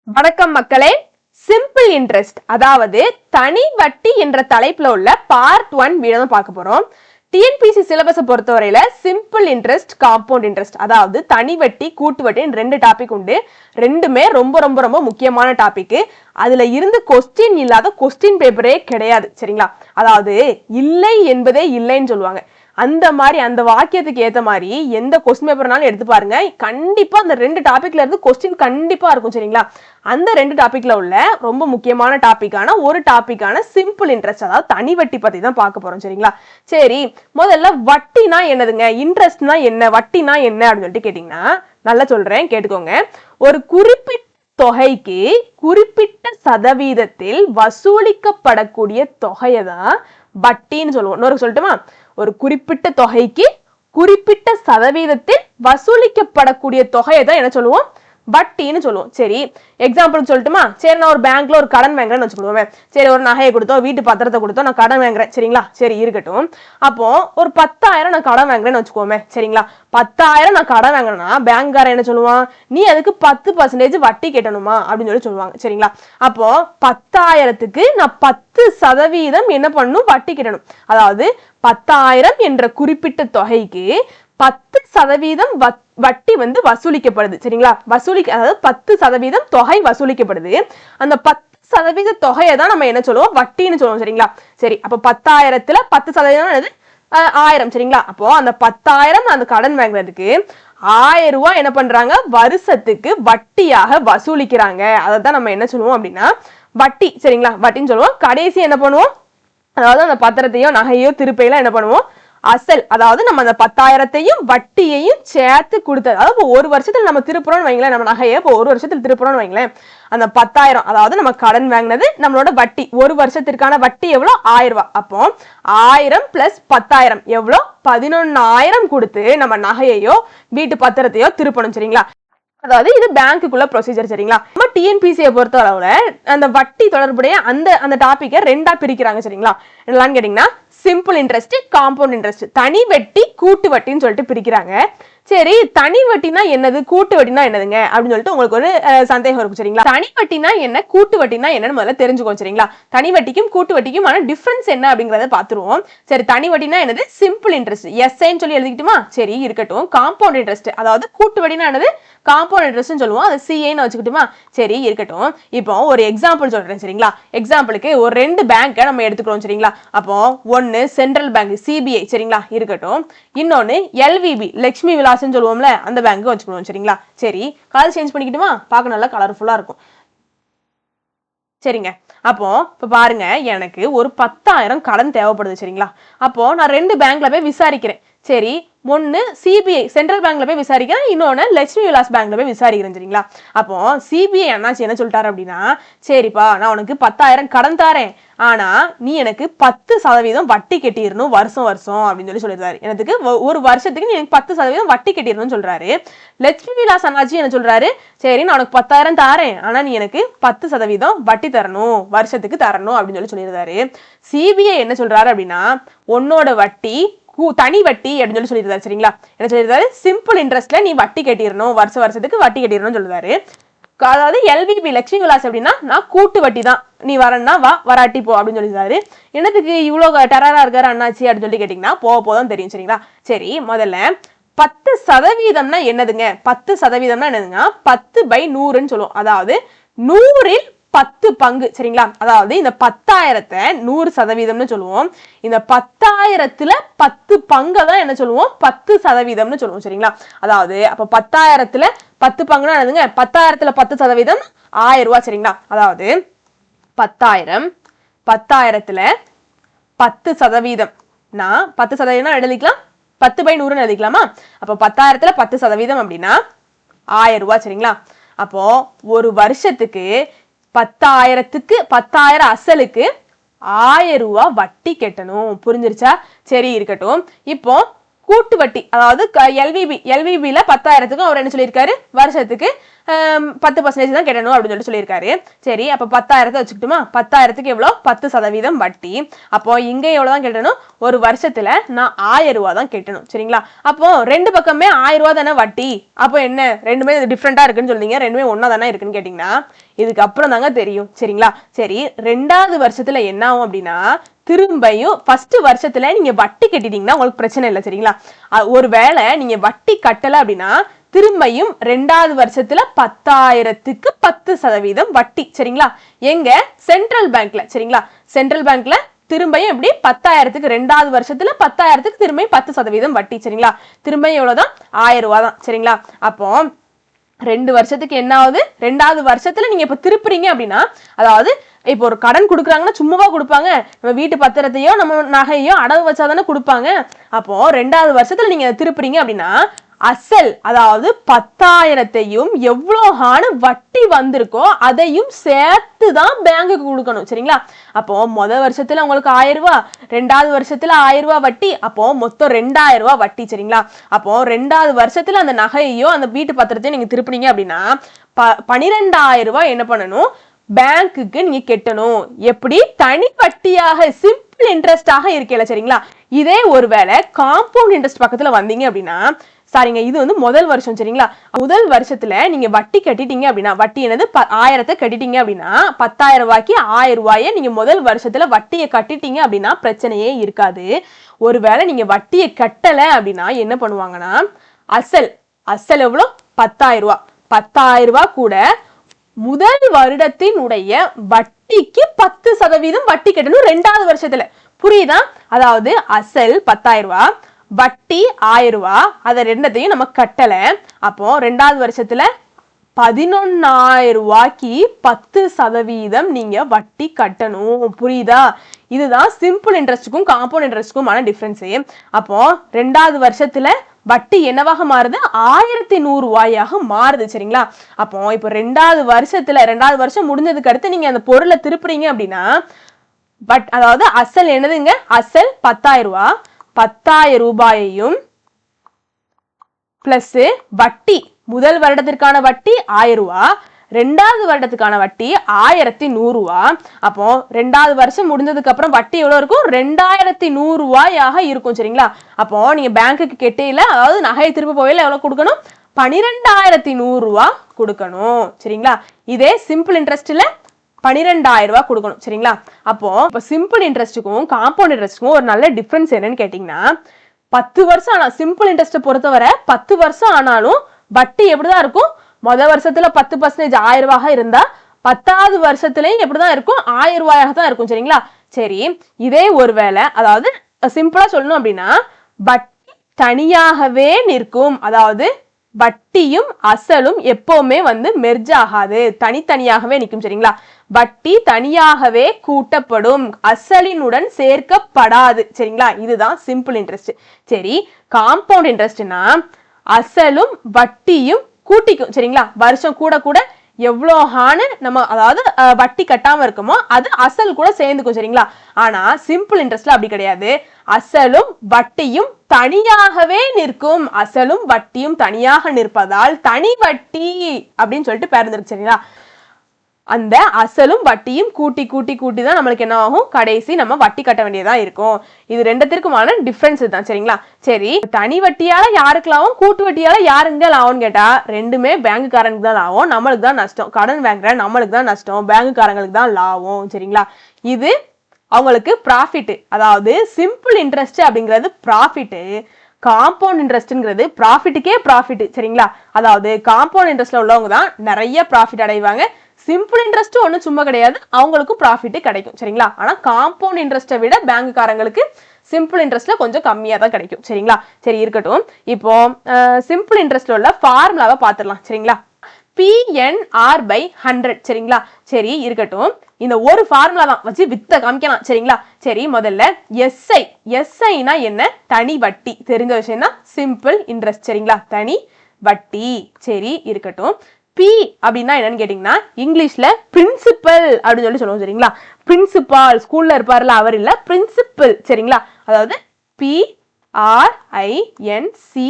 வணக்கம் மக்களே. Simple interest அதாவது தனி வட்டி என்ற தலைப்புல உள்ள பார்ட் 1 வீடியோ பார்க்க போறோம். டிஎன்பிசி சிலபஸை பொறுத்தவரையில சிம்பிள் இன்ட்ரெஸ்ட், காம்பவுண்ட் இன்ட்ரெஸ்ட் அதாவது தனி வட்டி, கூட்டு வட்டி ரெண்டு டாபிக் உண்டு. ரெண்டுமே ரொம்ப ரொம்ப ரொம்ப முக்கியமான டாபிக். அதுல இருந்து கொஸ்டின் இல்லாத கொஸ்டின் பேப்பரே கிடையாது, சரிங்களா? அதாவது இல்லை என்பதே இல்லைன்னு சொல்லுவாங்க. அந்த மாதிரி அந்த வாக்கியத்துக்கு ஏத்த மாதிரி எந்த கொஸ்டின் பேப்பர்னாலும் எடுத்து பாருங்க, கண்டிப்பா அந்த ரெண்டு டாபிக்ல இருந்து கொஸ்டின் கண்டிப்பா இருக்கும், சரிங்களா? அந்த ரெண்டு டாபிக்ல உள்ள ரொம்ப முக்கியமான டாபிக்கான சிம்பிள் இன்ட்ரெஸ்ட் அதாவது தனி வட்டி பத்தி தான் பார்க்க போறோம், சரிங்களா? சரி, முதல்ல வட்டினா என்னதுங்க, இன்ட்ரெஸ்ட்னா என்ன, வட்டினா என்ன அப்படின்னு சொல்லிட்டு கேட்டீங்கன்னா நல்லா சொல்றேன், கேட்டுக்கோங்க. ஒரு குறிப்பிட்ட தொகைக்கு குறிப்பிட்ட சதவீதத்தில் வசூலிக்கப்படக்கூடிய தொகையை தான் வட்டின்னு சொல்லுவோம். இன்னொரு சொல்லட்டுமா? ஒரு குறிப்பிட்ட தொகைக்கு குறிப்பிட்ட சதவீதத்தில் வசூலிக்கப்படக்கூடிய தொகையை தான் என்ன சொல்லுவோம்? வட்டின்னு சொல்லுவோம். சரி, எக்ஸாம்பிள் சொல்லட்டுமா? சரி, நான் ஒரு பேங்க்ல ஒரு கடன் வாங்குறேன்னு வச்சுக்கோங்க. சரி, ஒரு நகையை கொடுத்தோம், வீட்டு பத்திரத்தை கொடுத்தோம், நான் கடன் வாங்குறேன், சரிங்களா? சரி, இருக்கட்டும். அப்போ ஒரு 10,000 நான் கடன் வாங்குறேன்னு வச்சுக்கோமே, சரிங்களா? 10,000 நான் கடன் வாங்கினா பேங்க்காரன் என்ன சொல்லுவான்? நீ அதுக்கு 10% வட்டி கட்டணுமா அப்படின்னு சொல்லுவாங்க, சரிங்களா? அப்போ 10,000க்கு நான் 10% என்ன பண்ணணும்? வட்டி கட்டணும். அதாவது 10,000 என்ற குறிப்பிட்ட தொகைக்கு 10% வட்டி வசூலிக்கப்படுது, சரிங்களா? அதாவது 10% தொகை வசூலிக்கப்படுது. அந்த 10% தொகையை தான் நம்ம என்ன சொல்லுவோம்? வட்டின்னு சொல்லுவோம், சரிங்களா? சரி, அப்ப 10,000த்துல 10% 1000, சரிங்களா? அப்போ அந்த 10,000 அந்த கடன் வாங்குறதுக்கு 1000 ரூபாய் என்ன பண்றாங்க? வருஷத்துக்கு வட்டியாக வசூலிக்கிறாங்க. அதை தான் நம்ம என்ன சொல்லுவோம் அப்படின்னா வட்டி, சரிங்களா? வட்டின்னு சொல்லுவோம். கடைசி என்ன பண்ணுவோம்? அதாவது அந்த பத்திரத்தையோ நகையோ திருப்பையெல்லாம் என்ன பண்ணுவோம்? அசல், அதாவது நம்ம அந்த 10,000த்தையும் வட்டியையும் சேர்த்து கொடுத்தது. அதாவது ஒரு வருஷத்துல நம்ம திருப்புறோம்னு வைங்களேன், நம்ம நகையை இப்போ ஒரு வருஷத்துல திருப்புறோம்னு வைங்களேன், அந்த 10,000 அதாவது நம்ம கடன் வாங்கினது நம்மளோட வட்டி, ஒரு வருஷத்திற்கான வட்டி எவ்வளோ? 1000 ரூபாய். அப்போ 1000 பிளஸ் 10,000 எவ்வளோ? 11,000 கொடுத்து நம்ம நகையையோ வீட்டு பத்திரத்தையோ திருப்பணும், சரிங்களா? அதாவது இது பேங்க்குள்ள ப்ரொசீஜர், சரிங்களா? நம்ம டிஎன்பிசியை பொறுத்த அளவுல அந்த வட்டி தொடர்புடைய அந்த டாபிக்கை ரெண்டா பிரிக்கிறாங்க, சரிங்களா? என்னன்னு கேட்டீங்கன்னா சிம்பிள் இன்ட்ரெஸ்ட், காம்பவுண்ட் இன்ட்ரெஸ்ட், தனி வட்டி, கூட்டு வட்டின்னு சொல்லிட்டு பிரிக்கிறாங்க. சரி, தனி வட்டினா என்னது, கூட்டு வட்டினா என்னதுங்க அப்படின்னு சொல்லிட்டு உங்களுக்கு ஒரு சந்தேகம் இருக்கும், சரிங்களா? தனி வட்டினா என்ன, கூட்டு வட்டினா என்னன்னு முதல்ல தெரிஞ்சுக்கோங்க, சரிங்களா? தனி வட்டிக்கும் கூட்டு வட்டிக்கும் ஆன டிஃபரன்ஸ் என்ன அப்படிங்கறத பாத்துருவோம். சரி, தனி வட்டினா என்னது? சிம்பிள் இன்ட்ரெஸ்ட், எஸ்ஐன்னு சொல்லி எழுதிக்கிட்டுமா? சரி, இருக்கட்டும். காம்பவுண்ட் இன்ட்ரெஸ்ட் அதாவது கூட்டு வட்டினா என்னது? காம்பவுண்ட் இன்ட்ரெஸ்ட்னு சொல்லுவோம், அது சிஏன்னு வச்சுக்கிட்டுமா? சரி, இருக்கட்டும். இப்போ ஒரு எக்ஸாம்பிள் சொல்றேன், சரிங்களா? எக்ஸாம்பிளுக்கு ஒரு ரெண்டு பேங்கை நம்ம எடுத்துக்கிறோம், சரிங்களா? அப்போ ஒன்னு சென்ட்ரல் பேங்க் சிபிஐ, சரிங்களா? இருக்கட்டும். இன்னொன்னு எல்விபி லட்சுமி விலாசம் சொல்லுவோம்ல, அந்த பேங்க் வச்சுக்கணும், சரிங்களா? சரி, கலர் சேஞ்ச் பண்ணிக்கிட்டுமா? பார்க்க நல்லா கலர்ஃபுல்லா இருக்கும், சரிங்க. அப்போ இப்ப பாருங்க, எனக்கு ஒரு 10,000 கடன் தேவைப்படுது, சரிங்களா? அப்போ நான் ரெண்டு பேங்க்ல போய் விசாரிக்கிறேன். சரி, ஒன்னு சிபிஐ சென்ட்ரல் பேங்க்ல போய் விசாரிக்கிறேன், இன்னொன்னு லட்சுமி விலாஸ் பேங்க்ல போய் விசாரிக்கிறேன், சரிங்களா? அப்போ சிபிஐ அண்ணாச்சி என்ன சொல்லிட்டாரு அப்படின்னா, சரிப்பா, நான் உனக்கு 10,000 கடன் தாரேன், ஆனா நீ எனக்கு 10% வட்டி கட்டிடணும் வருஷம் வருஷம் அப்படின்னு சொல்லிடுறாரு. எனக்கு ஒரு வருஷத்துக்கு நீ எனக்கு 10% வட்டி கட்டிடணும்னு சொல்றாரு. லட்சுமி விலாஸ் அண்ணாச்சி என்ன சொல்றாரு? சரி, நான் உனக்கு 10,000 தாரேன், ஆனா நீ எனக்கு 10% வட்டி தரணும், வருஷத்துக்கு தரணும் அப்படின்னு சொல்லிடுறாரு. சிபிஐ என்ன சொல்றாரு அப்படின்னா, உன்னோட வட்டி தனி வட்டி அப்படின்னு சொல்லிடுறாரு, சரிங்களா? என்ன சொல்லிடுறாரு? சிம்பிள் இன்ட்ரெஸ்ட்ல நீ வட்டி கட்டிடணும், வருஷத்துக்கு வட்டி கட்டிடணும்னு சொல்லுறாரு. அதாவது எல்விபி லட்சுமி விலாஸ் அப்படின்னா நான் கூட்டு வட்டி தான், நீ வரன்னா வா, வராட்டி போ அப்படின்னு சொல்லிடுறாரு. என்னத்துக்கு இவ்வளவு டெரரா இருக்காரு அண்ணாச்சி அப்படின்னு சொல்லி கேட்டீங்கன்னா போக போதான் தெரியும், சரிங்களா? சரி, முதல்ல 10% என்னதுங்க? 10% என்னதுங்க? 10/100ன்னு சொல்லுவோம். அதாவது 100ல் 10 பங்கு, சரிங்களா? அதாவது இந்த 10,000த்தை 100% சொல்லுவோம். இந்த 10,000த்துல 10 பங்கை தான் என்ன சொல்லுவோம்? 10% சொல்லுவோம், சரிங்களா? அதாவது அப்ப 10,000த்துல 10 பங்குனா என்னதுங்க? 10,000த்துல 10% 1000 ரூபாய், சரிங்களா? அதாவது 10,000த்துல 10% நான் 10% எழுதிக்கலாம், 10/100 எழுதிக்கலாமா? அப்போ 10,000த்துல 10% அப்படின்னா 1000 ரூபாய், சரிங்களா? அப்போ ஒரு வருஷத்துக்கு 10,000க்கு 10,000 அசலுக்கு 1000 ரூபாய் வட்டி கட்டணும். புரிஞ்சிருச்சா? சரி, இருக்கட்டும். இப்போ கூட்டு வட்டி அதாவது எல்விபில 10,000க்கு அவர் என்ன சொல்லியிருக்காரு, வருஷத்துக்கு 10% தான் கட்டணும் அப்படின்னு சொல்லியிருக்காரு. சரி, அப்ப 10,000 வச்சுக்கிட்டுமா, 10,000க்கு எவ்வளவு, 10% வட்டி. அப்போ இங்க எவ்வளவுதான் கட்டணும், ஒரு வருஷத்துல நான் 1000 ரூபாய் தான் கட்டணும். சரிங்களா, அப்போ ரெண்டு பக்கமே 1000 ரூபாய் தானே வட்டி. அப்போ என்ன, ரெண்டுமே டிஃப்ரெண்டா இருக்குன்னு சொல்றீங்க, ரெண்டுமே ஒன்னா தானே இருக்குன்னு கேட்டீங்கன்னா இதுக்கு அப்புறம் தாங்க தெரியும். சரிங்களா, சரி, ரெண்டாவது வருஷத்துல என்ன ஆகும் அப்படின்னா, திரும்பியும் ஃபர்ஸ்ட் வருஷத்துல நீங்க வட்டி கட்டிட்டீங்கன்னா உங்களுக்கு பிரச்சனை இல்லை. சரிங்களா, ஒருவேளை நீங்க வட்டி கட்டல அப்படின்னா திரும்பியும் ரெண்டாவது வருஷத்துல 10,000க்கு 10% வட்டி. சரிங்களா, எங்க, சென்ட்ரல் பேங்க்ல. சரிங்களா, சென்ட்ரல் பேங்க்ல திரும்பியும் எப்படி 10,000க்கு ரெண்டாவது வருஷத்துல 10,000க்கு திரும்பியும் 10% வட்டி. சரிங்களா, திரும்பியும் எவ்வளவுதான், 1000 ரூபாய் தான். சரிங்களா, அப்போ 2 வருஷத்துக்கு என்ன ஆகுது, ரெண்டாவது வருஷத்துல நீங்க இப்ப திருப்புறீங்க அப்படின்னா, அதாவது இப்போ ஒரு கடன் கொடுக்குறாங்கன்னா சும்மாவா கொடுப்பாங்க, நம்ம வீட்டு பத்திரத்தையோ நம்ம நகையோ அடவு வச்சாதானே கொடுப்பாங்க. அப்போ ரெண்டாவது வருஷத்துல நீங்க திருப்புறீங்க அப்படின்னா அசல் அதாவது 10,000த்தையும் எவ்வளவு வட்டி வந்திருக்கோ அதையும் சேர்த்து தான் பேங்குக்கு கொடுக்கணும். சரிங்களா, அப்போ முதல் வருஷத்துல உங்களுக்கு 1000 ரூபாய், ரெண்டாவது வருஷத்துல 1000 ரூபாய் வட்டி, அப்போ மொத்தம் 2000 ரூபாய் வட்டி. சரிங்களா, அப்போ ரெண்டாவது வருஷத்துல அந்த நகையோ அந்த வீட்டு பத்திரத்தையும் நீங்க திருப்பினீங்க அப்படின்னா 12,000 ரூபாய் என்ன பண்ணணும், பேங்குக்கு நீங்க கட்டணும். எப்படி, தனி வட்டியாக, சிம்பிள் இன்ட்ரெஸ்டாக இருக்கல. சரிங்களா, இதே ஒருவேளை காம்பவுண்ட் இன்ட்ரெஸ்ட் பக்கத்துல வந்தீங்க அப்படின்னா, சாரிங்க, இது வந்து முதல் வருஷம். சரிங்களா, முதல் வருஷத்துல நீங்க வட்டி கட்டிட்டீங்க அப்படின்னா, வட்டி என்னது, 1000 கட்டிட்டீங்க அப்படின்னா 10,000 ரூபாய்க்கு 1000 ரூபாயை நீங்க முதல் வருஷத்துல வட்டியை கட்டிட்டீங்க அப்படின்னா பிரச்சனையே இருக்காது. ஒருவேளை நீங்க வட்டியை கட்டல அப்படின்னா என்ன பண்ணுவாங்கன்னா, அசல் எவ்வளவு, 10,000 ரூபாய், 10,000 ரூபாய் கூட முதல் வருடத்தினுடைய வட்டிக்கு 10% வட்டி கட்டணும் ரெண்டாவது வருஷத்துல. புரியுதா, அதாவது அசல் 10,000 ரூபாய், வட்டி 1000 ரூபாய், அதை ரெண்டத்தையும் நம்ம கட்டல. அப்போ ரெண்டாவது வருஷத்துல 11,000 ரூபாய்க்கு 10% நீங்க வட்டி கட்டணும். புரியுதா, இதுதான் சிம்பிள் இன்ட்ரெஸ்டுக்கும் காம்பவுண்ட் இன்ட்ரெஸ்டுக்குமான டிஃபரன்ஸ். அப்போ ரெண்டாவது வருஷத்துல வட்டி என்னவாக மாறுது, 1100 ரூபாயாக மாறுது. சரிங்களா, அப்போ இப்போ ரெண்டாவது வருஷம் முடிஞ்சதுக்கு அடுத்து நீங்க அந்த பொருளை திருப்புறீங்க அப்படின்னா அதாவது அசல் என்னதுங்க, அசல் 10,000 ரூபாய், 10,000 ரூபாயையும் பிளஸ் வட்டி, முதல் வருடத்திற்கான வட்டி 1000 ரூபாய், ரெண்டாவது வருடத்துக்கான வட்டி 1100 ரூபாய். அப்போ ரெண்டாவது வருஷம் முடிஞ்சதுக்கு அப்புறம் வட்டி எவ்வளவு இருக்கும், 2100 ரூபாயாக இருக்கும். சரிங்களா, அப்போ நீங்க பேங்குக்கு கெட்டையில, அதாவது நகையை திருப்ப போயில எவ்வளவு கொடுக்கணும், 12,100 ரூபாய் கொடுக்கணும். சரிங்களா, இதே சிம்பிள் இன்ட்ரெஸ்ட்ல 12,000 ரூபாய் கொடுக்கணும். சரிங்களா, அப்போ இப்போ சிம்பிள் இன்ட்ரெஸ்ட்டுக்கும் காம்பவுண்ட் இன்ட்ரெஸ்ட்டுக்கும் ஒரு நல்ல டிஃபரன்ஸ் என்னன்னு கேட்டீங்கன்னா, 10 வருஷம் ஆனா சிம்பிள் இன்ட்ரெஸ்ட்டை பொறுத்தவரை 10 வருஷம் ஆனாலும் வட்டி எப்படிதான் இருக்கும், முதல் வருஷத்துல 10% 1000 ரூபாய் இருந்தா 10வது வருஷத்துலயும் எப்படிதான் இருக்கும், 1000 ரூபாயாக தான் இருக்கும். சரிங்களா, சரி, இதே ஒருவேளை அதாவது சிம்பிளா சொல்லணும் அப்படின்னா வட்டி தனியாகவே நிற்கும், அதாவது வட்டியும் அசலும் எப்பவுமே வந்து மெர்ஜ் ஆகாது, தனித்தனியாகவே நிற்கும். சரிங்களா, வட்டி தனியாகவே கூட்டப்படும், அசலினுடன் சேர்க்கப்படாது. சரிங்களா, இதுதான் சிம்பிள் இன்ட்ரெஸ்ட். சரி, காம்பவுண்ட் இன்ட்ரெஸ்ட்னா அசலும் வட்டியும் கூட்டிக்கும். சரிங்களா, வருஷம் கூட கூட எவ்வளோஹான்னு நம்ம அதாவது வட்டி கட்டாம இருக்குமோ அது அசல் கூட சேர்ந்துக்கும். சரிங்களா, ஆனா சிம்பிள் இன்ட்ரெஸ்ட்ல அப்படி கிடையாது, அசலும் வட்டியும் தனியாகவே நிற்கும், அசலும் வட்டியும் தனியாக நிற்பதால் தனி வட்டி அப்படின்னு சொல்லிட்டு பேர் இருந்துருக்கு. சரிங்களா, அந்த அசலும் வட்டியும் கூட்டி கூட்டி கூட்டி தான் நம்மளுக்கு என்ன ஆகும், கடைசி நம்ம வட்டி கட்ட வேண்டியதா இருக்கும். இது ரெண்டுத்திற்குமான டிஃபரன்ஸ் தான். சரிங்களா, சரி, தனி வட்டியால யாருக்கு லாபம், கூட்டு வட்டியால யாருங்க லாபம்னு கேட்டா ரெண்டுமே பேங்குக்காரனுக்கு தான் லாபம், நம்மளுக்கு தான் நஷ்டம். கடன் வாங்குற நம்மளுக்கு தான் நஷ்டம், பேங்குக்காரங்களுக்கு தான் லாபம். சரிங்களா, இது அவங்களுக்கு ப்ராஃபிட், அதாவது சிம்பிள் இன்ட்ரெஸ்ட் அப்படிங்கிறது ப்ராஃபிட், காம்பவுண்ட் இன்ட்ரெஸ்ட்ங்கிறது ப்ராஃபிட்டுக்கே ப்ராஃபிட். சரிங்களா, அதாவது காம்பவுண்ட் இன்ட்ரெஸ்ட்ல உள்ளவங்க தான் நிறைய ப்ராஃபிட் அடைவாங்க, சிம்பிள் இன்ட்ரெஸ்ட் ஒன்றும் சும்மா கிடையாது, அவங்களுக்கும் ப்ராஃபிட் கிடைக்கும். சரிங்களா, ஆனா காம்பவுண்ட் இன்ட்ரெஸ்ட்டை விட பேங்குக்காரங்களுக்கு சிம்பிள் இன்ட்ரெஸ்ட்ல கொஞ்சம் கம்மியா தான் கிடைக்கும். சரிங்களா, சரி இருக்கட்டும். இப்போ சிம்பிள் இன்ட்ரெஸ்ட்ல உள்ள ஃபார்முலாவை பார்த்துடலாம். சரிங்களா, PNR/100. சரிங்களா, சரி இருக்கட்டும், இந்த ஒரு ஃபார்முலா தான் வச்சு வித்த காமிக்கலாம். சரிங்களா, சரி முதல்ல எஸ்ஐனா என்ன, தனி வட்டி, தெரிஞ்ச விஷயம் தான், சிம்பிள் இன்ட்ரெஸ்ட். சரிங்களா, தனி வட்டி. சரி இருக்கட்டும். பி அப்படின்னா என்னன்னு கேட்டீங்கன்னா இங்கிலீஷ்ல பிரின்சிபல் அப்படின்னு சொல்லி சொல்லுவோம். சரிங்களா, பிரின்சிபால் ஸ்கூல்ல இருப்பாருல அவர் இல்ல, பிரின்சிபல். சரிங்களா, அதாவது RINCIPLE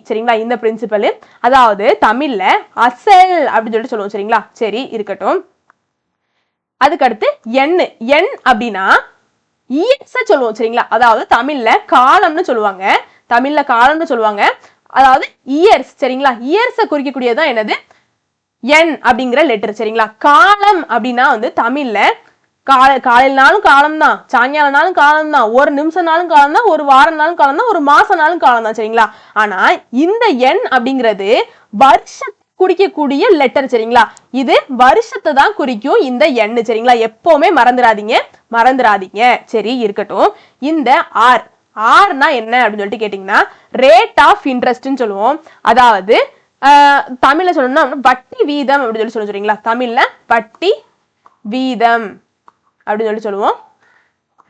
சரிங்களா இந்த பிரின்சிபல். அதாவது தமிழ்ல அசல் அப்படின்னு சொல்லிட்டு சொல்லுவோம் சரிங்களா. சரி இருக்கட்டும். அதுக்கடுத்து எண் அப்படின்னா இயர்ஸ சொல்லுவோம் சரிங்களா. அதாவது தமிழ்ல காலம்னு சொல்லுவாங்க. அதாவது இயர்ஸ் சரிங்களா. இயர்ஸை குறிக்கக்கூடியதான் என்னது எண் அப்படிங்கிற லெட்டர் சரிங்களா. காலம் அப்படின்னா வந்து தமிழ்ல காலையிலனாலும் காலம் தான், சாயங்காலம்னாலும் காலம் தான், ஒரு நிமிஷம்னாலும் காலம் தான், ஒரு வாரம்னாலும் காலம் தான், ஒரு மாசம்னாலும் காலம் தான் சரிங்களா. ஆனா இந்த எண் அப்படிங்கிறது வருஷத்தை குறிக்கக்கூடிய லெட்டர் சரிங்களா. இது வருஷத்தை தான் குறிக்கும் இந்த எண் சரிங்களா. எப்பவுமே மறந்துடாதீங்க. சரி இருக்கட்டும். இந்த ஆர்னா என்ன அப்படின்னு சொல்லிட்டு கேட்டீங்கன்னா ரேட் ஆஃப் இன்ட்ரெஸ்ட்னு சொல்லுவோம். அதாவது தமிழ்ல சொல்லணும்னா வட்டி வீதம் அப்படின்னு சொல்லி சொல்றீங்களா. தமிழ்ல வட்டி வீதம் அப்படின்னு சொல்லி சொல்லுவோம்.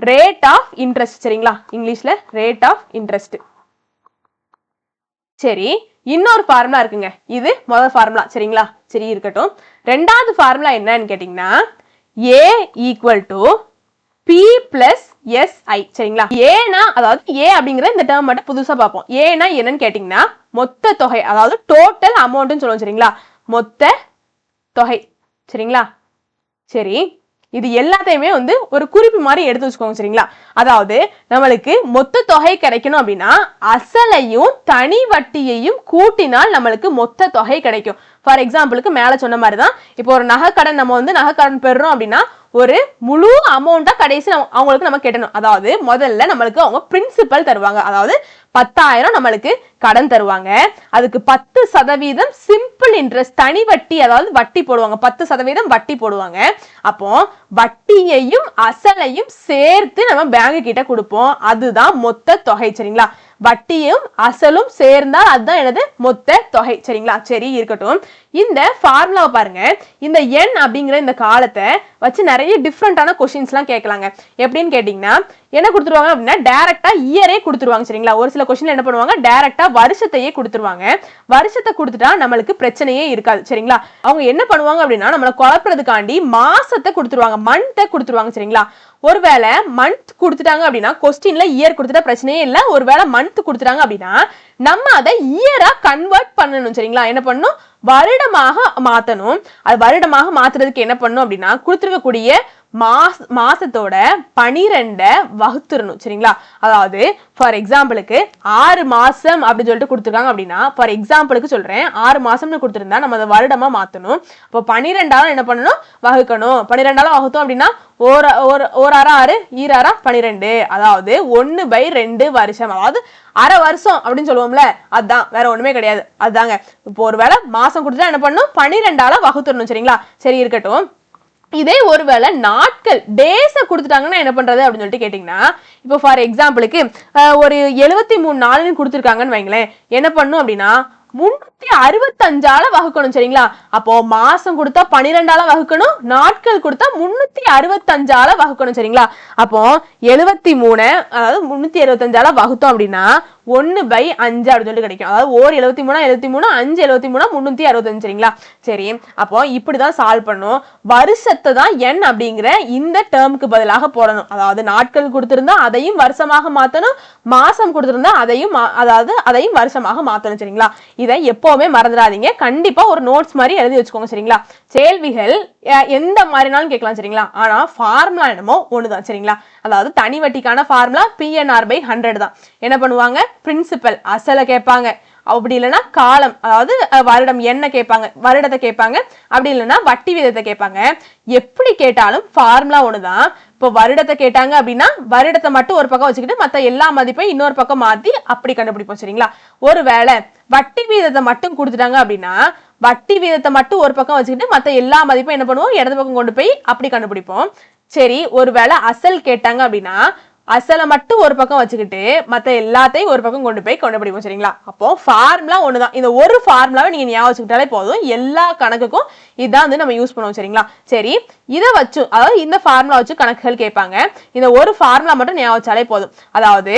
ரேட் ஆஃப் இன்ட்ரெஸ்ட் சரிங்களா. இங்கிலீஷ்ல ரேட் ஆஃப் இன்ட்ரெஸ்ட். சரி இன்னொரு ஃபார்முலா இருக்குங்க. இது முதல் ஃபார்முலா சரிங்களா. சரி இருக்கட்டும். ரெண்டாவது ஃபார்முலா என்னன்னு கேட்டீங்கன்னா A = P + SI சரிங்களா. ஏனா அதாவது A அப்படிங்கிற இந்த டேர்ம் மட்டும் புதுசா பார்ப்போம். ஏனா என்னன்னு கேட்டீங்கன்னா மொத்த தொகை, அதாவது டோட்டல் அமௌண்ட்னு சொல்லுவோம் சரிங்களா. மொத்த தொகை சரிங்களா. சரி இது எல்லாத்தையுமே வந்து ஒரு குறிப்பு மாதிரி எடுத்து வச்சுக்கோங்க சரிங்களா. அதாவது நம்மளுக்கு மொத்த தொகை கிடைக்கணும் அப்படின்னா அசலையும் தனி வட்டியையும் கூட்டினால் நம்மளுக்கு மொத்த தொகை கிடைக்கும். ஃபார் எக்ஸாம்பிளுக்கு மேல சொன்ன மாதிரி தான் இப்போ ஒரு நகைக்கடன் நம்ம வந்து நகைக்கடன் பெறுறோம் அப்படின்னா ஒரு முழு அமௌண்ட்டா கடைசி அவங்களுக்கு நம்ம கட்டணும். அதாவது முதல்ல நம்மளுக்கு அவங்க பிரின்சிபல் தருவாங்க. அதாவது 10,000 நம்மளுக்கு கடன் தருவாங்க. அதுக்கு 10% சிம்பிள் இன்ட்ரெஸ்ட் தனி வட்டி, அதாவது வட்டி போடுவாங்க. 10% வட்டி போடுவாங்க. அப்போ வட்டியையும் அசலையும் சேர்த்து நம்ம பேங்க் கிட்ட கொடுப்போம். அதுதான் மொத்த தொகை சரிங்களா. வட்டியும் அசலும் சேர்ந்தால் அதுதான் எனது மொத்த தொகை சரிங்களா. சரி இருக்கட்டும். இந்த ஃபார்முலாவை பாருங்க. இந்த எண் அப்படிங்கிற இந்த காலத்தை வச்சு நிறைய டிஃப்ரெண்டான கொஸ்டின்ஸ் எல்லாம் கேட்கலாங்க. எப்படின்னு கேட்டீங்கன்னா என்ன கொடுத்துருவாங்க அப்படின்னா டைரக்டா இயரே கொடுத்துருவாங்க சரிங்களா. ஒரு சில கொஸ்டின்ல என்ன பண்ணுவாங்க டைரக்டா வருஷத்தையே கொடுத்துருவாங்க. வருஷத்தை கொடுத்துட்டா நம்மளுக்கு பிரச்சனையே இருக்காது சரிங்களா. அவங்க என்ன பண்ணுவாங்க அப்படின்னா நம்மளை குழப்பறதுக்காண்டி மாசத்தை கொடுத்துருவாங்க, மந்த்தை கொடுத்துருவாங்க சரிங்களா. ஒருவேளை மந்த் கொடுத்துட்டாங்க அப்படின்னா கொஸ்டின்ல இயர் கொடுத்துட்டா பிரச்சனையே இல்லை. ஒருவேளை மந்த் கொடுத்துட்டாங்க அப்படின்னா நம்ம அதை இயரா கன்வெர்ட் பண்ணணும் சரிங்களா. என்ன பண்ணணும் வருடமாக மாத்தணும். அது வருடமாக மாத்துறதுக்கு என்ன பண்ணணும் அப்படின்னா கொடுத்துருக்கக்கூடிய மாசத்தோட 12 வகுத்துறணும் சரிங்களா. அதாவது ஃபார் எக்ஸாம்பிளுக்கு 6 மாசம் அப்படின்னு சொல்லிட்டு கொடுத்துருக்காங்க அப்படின்னா ஃபார் எக்ஸாம்பிளுக்கு சொல்றேன் 6 மாசம்னு கொடுத்துருந்தா நம்ம அதை வருடமா மாத்தணும். அப்போ 12ஆல என்ன பண்ணணும் வகுக்கணும். 12ஆல வகுத்தோம் அப்படின்னா ஒரு அரை 6 ஈராரா 12, அதாவது 1/2 வருஷம், அதாவது அரை வருஷம் அப்படின்னு சொல்லுவோம்ல, அதுதான் வேற ஒண்ணுமே கிடையாது. அதுதாங்க. இப்போ ஒருவேளை மாசம் கொடுத்தா என்ன பண்ணணும் 12ஆல வகுத்துறணும் சரிங்களா. சரி இருக்கட்டும். இதே ஒருவேளை நாட்கள் டேஸ கொடுத்துட்டாங்கன்னா என்ன பண்றது அப்படின்னு சொல்லிட்டு கேட்டீங்கன்னா இப்போ ஃபார் எக்ஸாம்பிளுக்கு ஒரு 73 நாள்னு கொடுத்துருக்காங்கன்னு வைங்களேன். என்ன பண்ணும் அப்படின்னா 365ஆல வகுக்கணும் சரிங்களா. அப்போ மாசம் கொடுத்தா 12ஆல வகுக்கணும், நாட்கள் கொடுத்தா 365ஆல வகுக்கணும் சரிங்களா. அப்போ 73 அதாவது 365ஆல வகுத்தோம் அப்படின்னா 1/5 அப்படின்னு சொல்லி கிடைக்கும். அதாவது 73 5 73 365 சரிங்களா. சரி அப்போ இப்படிதான் சால்வ் பண்ணும். வருஷத்தை தான் எண் அப்படிங்கிற இந்த டேர்முக்கு பதிலாக போடணும். அதாவது நாட்கள் கொடுத்திருந்தா அதையும் வருஷமாக மாத்தணும், மாசம் கொடுத்திருந்தா அதையும் வருஷமாக மாத்தணும் சரிங்களா. இதை எப்பவுமே மறந்துடாதீங்க. கண்டிப்பா ஒரு நோட்ஸ் மாதிரி எழுதி வச்சுக்கோங்க சரிங்களா. கேள்விகள் எந்த மாதிரினாலும் கேட்கலாம் சரிங்களா. ஆனா ஃபார்முலா என்னமோ ஒண்ணுதான் சரிங்களா. அதாவது தனி வட்டிக்கான ஃபார்முலா PNR/100 தான். என்ன பண்ணுவாங்க பிரின்சிபல் அசலை கேட்பாங்க, அப்படி இல்லைன்னா காலம் அதாவது வருடம் என்ன கேட்பாங்க, வருடத்தை கேட்பாங்க, அப்படி இல்லைன்னா வட்டி விதத்தை கேட்பாங்க. எப்படி கேட்டாலும் ஃபார்முலா ஒண்ணுதான். இப்போ வருடத்தை கேட்டாங்க அப்படின்னா வருடத்தை மட்டும் ஒரு பக்கம் வச்சுக்கிட்டு மற்ற எல்லா மதிப்பையும் இன்னொரு பக்கம் மாத்தி அப்படி கண்டுபிடிப்போம் சரிங்களா. ஒருவேளை வட்டி வீதத்தை மட்டும் கொடுத்துட்டாங்க அப்படின்னா வட்டி வீதத்தை மட்டும் ஒரு பக்கம் வச்சுக்கிட்டு மற்ற எல்லா மதிப்பையும் என்ன பண்ணுவோம் இடது பக்கம் கொண்டு போய் அப்படி கண்டுபிடிப்போம். சரி ஒருவேளை அசல் கேட்டாங்க அப்படின்னா அசலை மட்டும் ஒரு பக்கம் வச்சுக்கிட்டு மற்ற எல்லாத்தையும் ஒரு பக்கம் கொண்டு போய் கண்டுபிடிப்போம் சரிங்களா. அப்போ ஃபார்முலா ஒண்ணுதான். இந்த ஒரு ஃபார்முலாவை நீங்க ஞாபகம் வச்சுக்கிட்டாலே போதும். எல்லா கணக்குக்கும் இதான் வந்து நம்ம யூஸ் பண்ணுவோம் சரிங்களா. சரி இதை வச்சு அதாவது இந்த ஃபார்முலா வச்சு கணக்குகள் கேட்பாங்க. இந்த ஒரு ஃபார்முலா மட்டும் ஞாபகம் வச்சாலே போதும். அதாவது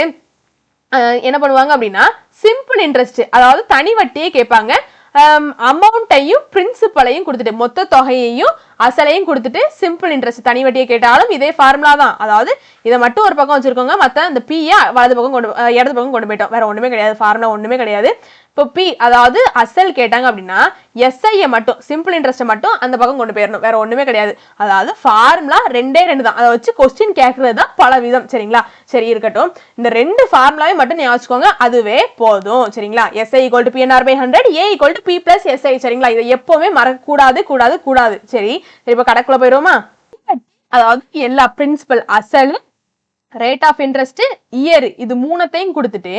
என்ன பண்ணுவாங்க அப்படின்னா சிம்பிள் இன்ட்ரெஸ்ட் அதாவது தனி வட்டியே கேட்பாங்க. அமௌண்ட்டையும் பிரின்சிபலையும் கொடுத்துட்டு மொத்த தொகையையும் அசலையும் கொடுத்துட்டு சிம்பிள் இன்ட்ரெஸ்ட் தனி வட்டியை கேட்டாலும் இதே ஃபார்முலா தான். அதாவது இதை மட்டும் ஒரு பக்கம் வச்சிருக்கோங்க, மற்ற இந்த பியை வலது பக்கம் இடது பக்கம் கொண்டு போயிட்டோம். வேற ஒண்ணுமே கிடையாது, ஃபார்முலா ஒண்ணுமே கிடையாது. இப்போ பி அதாவது அசல் கேட்டாங்க அப்படின்னா எஸ்ஐயை மட்டும் சிம்பிள் இன்ட்ரெஸ்ட்டை மட்டும் அந்த பக்கம் கொண்டு போயிடணும், வேற ஒண்ணுமே கிடையாது. அதாவது ஃபார்முலா ரெண்டே தான், அதை வச்சு கொஸ்டின் கேட்கறது தான் பல விதம். சரிங்களா, சரி இருக்கட்டும். இந்த ரெண்டு ஃபார்முலாவை மட்டும் ஞாபகம் வச்சுக்கோங்க, அதுவே போதும். சரிங்களா, SI equal to PNR by 100, A equal to P plus SI. சரிங்களா, இதை எப்பவுமே மறக்க கூடாது கூடாது கூடாது. சரி, இப்போ கணக்குள்ள போயிடுவோமா? அதாவது எல்லா பிரின்சிபல் அசல் ரேட் ஆஃப் இன்ட்ரெஸ்ட் இயர் இது மூணத்தையும் கொடுத்துட்டு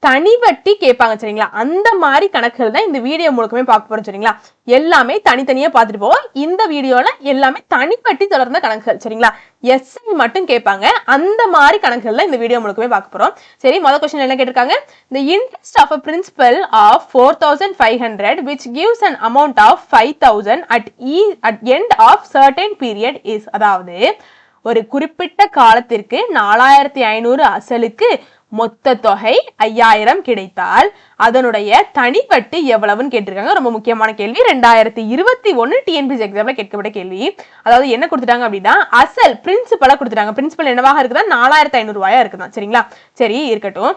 தனி வட்டி கேட்பாங்க. சரிங்களா, அந்த மாதிரி கணக்குகள் தான் இந்த வீடியோ முழுக்கமே பார்க்க போறோம். சரிங்களா, எல்லாமே தனித்தனியா பார்த்துட்டு போவோம். இந்த வீடியோல எல்லாமே தனி வட்டி தொடர்ந்த கணக்குகள். சரிங்களா, எஸ்ஐ மட்டும் கேட்பாங்க, அந்த மாதிரி கணக்குகள் தான் இந்த வீடியோ முழுக்கமே பார்க்க போறோம். சரி, முதல் क्वेश्चन என்ன கேட்டிருக்காங்க? the interest of a principal of 4500 which gives an amount of 5000 at end of certain period is. அதாவது ஒரு குறிப்பிட்ட காலத்திற்கு 4500 அசலுக்கு மொத்த தொகை 5000 கிடைத்தால் அதனுடைய தனி வட்டி எவ்வளவுன்னு கேட்டிருக்காங்க. ரொம்ப முக்கியமான கேள்வி, 2021 டிஎன்பிஎஸ்சி எக்ஸாம்ல கேட்கப்பட்ட கேள்வி. அதாவது என்ன கொடுத்துட்டாங்க அப்படின்னா அசல் பிரின்சிபலா கொடுத்துட்டாங்க. பிரின்சிபல் என்னவாக இருக்குதா? 4500 ரூபாயா இருக்குதான். சரிங்களா, சரி இருக்கட்டும்.